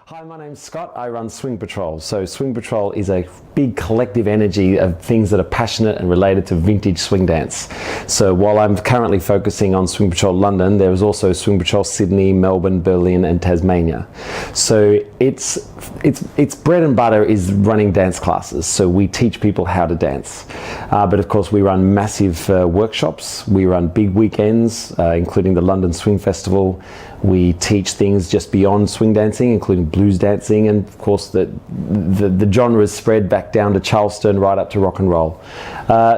Hi, my name's Scott. I run Swing Patrol. So Swing Patrol is a big collective energy of things that are passionate and related to vintage swing dance. So while I'm currently focusing on Swing Patrol London, there is also Swing Patrol Sydney, Melbourne, Berlin and Tasmania. So its bread and butter is running dance classes. So we teach people how to dance. But of course we run massive workshops. We run big weekends, including the London Swing Festival. We teach things just beyond swing dancing, including blues dancing, and of course the genres spread back down to Charleston, right up to rock and roll.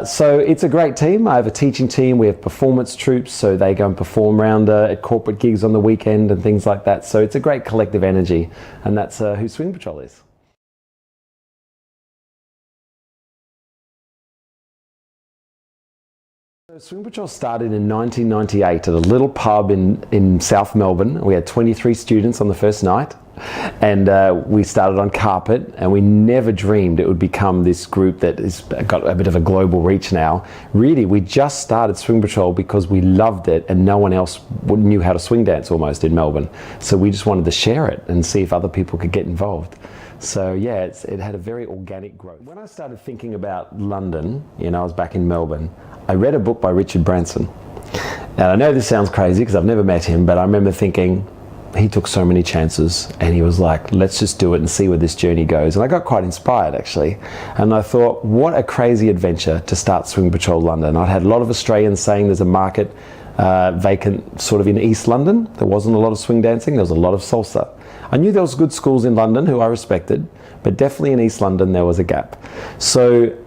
So it's a great team. I have a teaching team. We have performance troops, so they go and perform around at corporate gigs on the weekend and things like that. So it's a great collective energy, and that's who Swing Patrol is. So Swing Patrol started in 1998 at a little pub in South Melbourne. We had 23 students on the first night, and we started on carpet, and we never dreamed it would become this group that has got a bit of a global reach now. Really, we just started Swing Patrol because we loved it and no one else knew how to swing dance almost in Melbourne. So we just wanted to share it and see if other people could get involved. So yeah, it had a very organic growth. When I started thinking about London, I was back in Melbourne, I read a book by Richard Branson. And I know this sounds crazy because I've never met him, but I remember thinking, he took so many chances and he was like, let's just do it and see where this journey goes. And I got quite inspired actually. And I thought, what a crazy adventure to start Swing Patrol London. I'd had a lot of Australians saying there's a market vacant sort of in East London. There wasn't a lot of swing dancing, there was a lot of salsa. I knew there was good schools in London who I respected, but definitely in East London there was a gap. So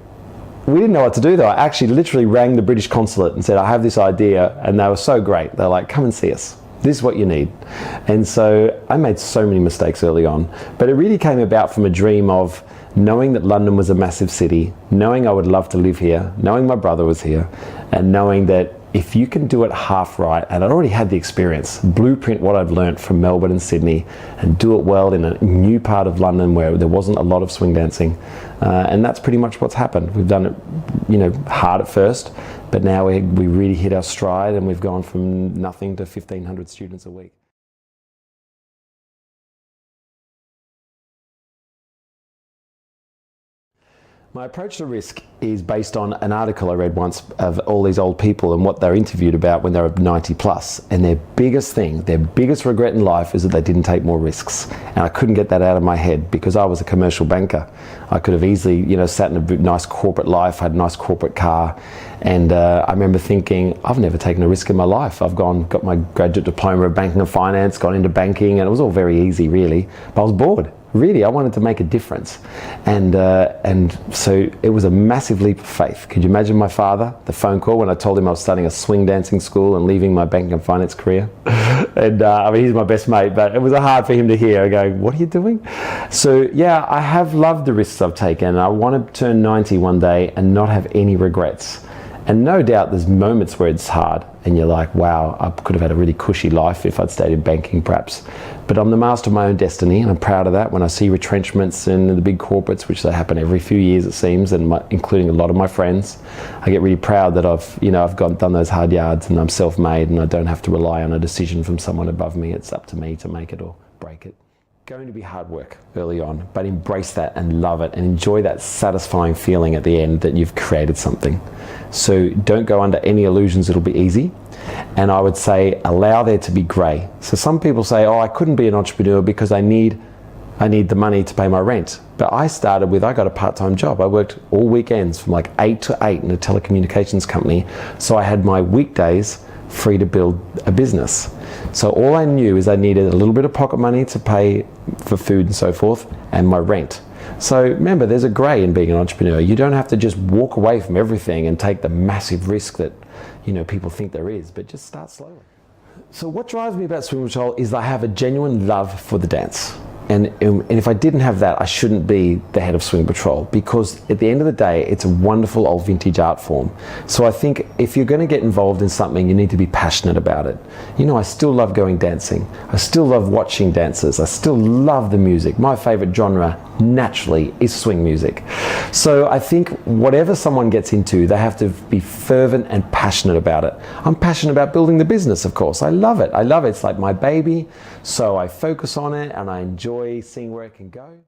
we didn't know what to do though. I actually literally rang the British consulate and said, I have this idea, and they were so great. They're like, come and see us. This is what you need. And so I made so many mistakes early on, but it really came about from a dream of knowing that London was a massive city, knowing I would love to live here, knowing my brother was here, and knowing that if you can do it half right, and I'd already had the experience, blueprint what I'd learnt from Melbourne and Sydney, and do it well in a new part of London where there wasn't a lot of swing dancing. And that's pretty much what's happened. We've done it, hard at first, but now we really hit our stride, and we've gone from nothing to 1,500 students a week. My approach to risk is based on an article I read once of all these old people and what they're interviewed about when they're 90 plus. And their biggest thing, their biggest regret in life is that they didn't take more risks. And I couldn't get that out of my head because I was a commercial banker. I could have easily, sat in a nice corporate life, had a nice corporate car. And I remember thinking, I've never taken a risk in my life. I've got my graduate diploma of banking and finance, got into banking, and it was all very easy really, but I was bored. Really, I wanted to make a difference. And so it was a massive leap of faith. Could you imagine my father, the phone call when I told him I was starting a swing dancing school and leaving my banking and finance career? And he's my best mate, but it was hard for him to hear. Going, what are you doing? So yeah, I have loved the risks I've taken. And I want to turn 90 one day and not have any regrets. And no doubt there's moments where it's hard and you're like, wow, I could have had a really cushy life if I'd stayed in banking perhaps. But I'm the master of my own destiny, and I'm proud of that. When I see retrenchments in the big corporates, which they happen every few years it seems, and including a lot of my friends, I get really proud that I've done those hard yards and I'm self-made and I don't have to rely on a decision from someone above me. It's up to me to make it or break it. Going to be hard work early on, but embrace that and love it and enjoy that satisfying feeling at the end that you've created something. So don't go under any illusions it'll be easy. And I would say allow there to be grey. So some people say, oh, I couldn't be an entrepreneur because I need the money to pay my rent. But I started with, I got a part-time job. I worked all weekends from like 8 to 8 in a telecommunications company. So I had my weekdays free to build a business. So all I knew is I needed a little bit of pocket money to pay for food and so forth, and my rent. So remember, there's a grey in being an entrepreneur. You don't have to just walk away from everything and take the massive risk that people think there is, but just start slowly. So what drives me about Swing Patrol is I have a genuine love for the dance. And if I didn't have that, I shouldn't be the head of Swing Patrol, because at the end of the day, it's a wonderful old vintage art form. So I think if you're going to get involved in something, you need to be passionate about it. I still love going dancing. I still love watching dancers. I still love the music. My favorite genre, naturally, is swing music. So I think whatever someone gets into, they have to be fervent and passionate about it. I'm passionate about building the business, of course. I love it. It's like my baby. So I focus on it and I enjoy enjoy seeing where it can go.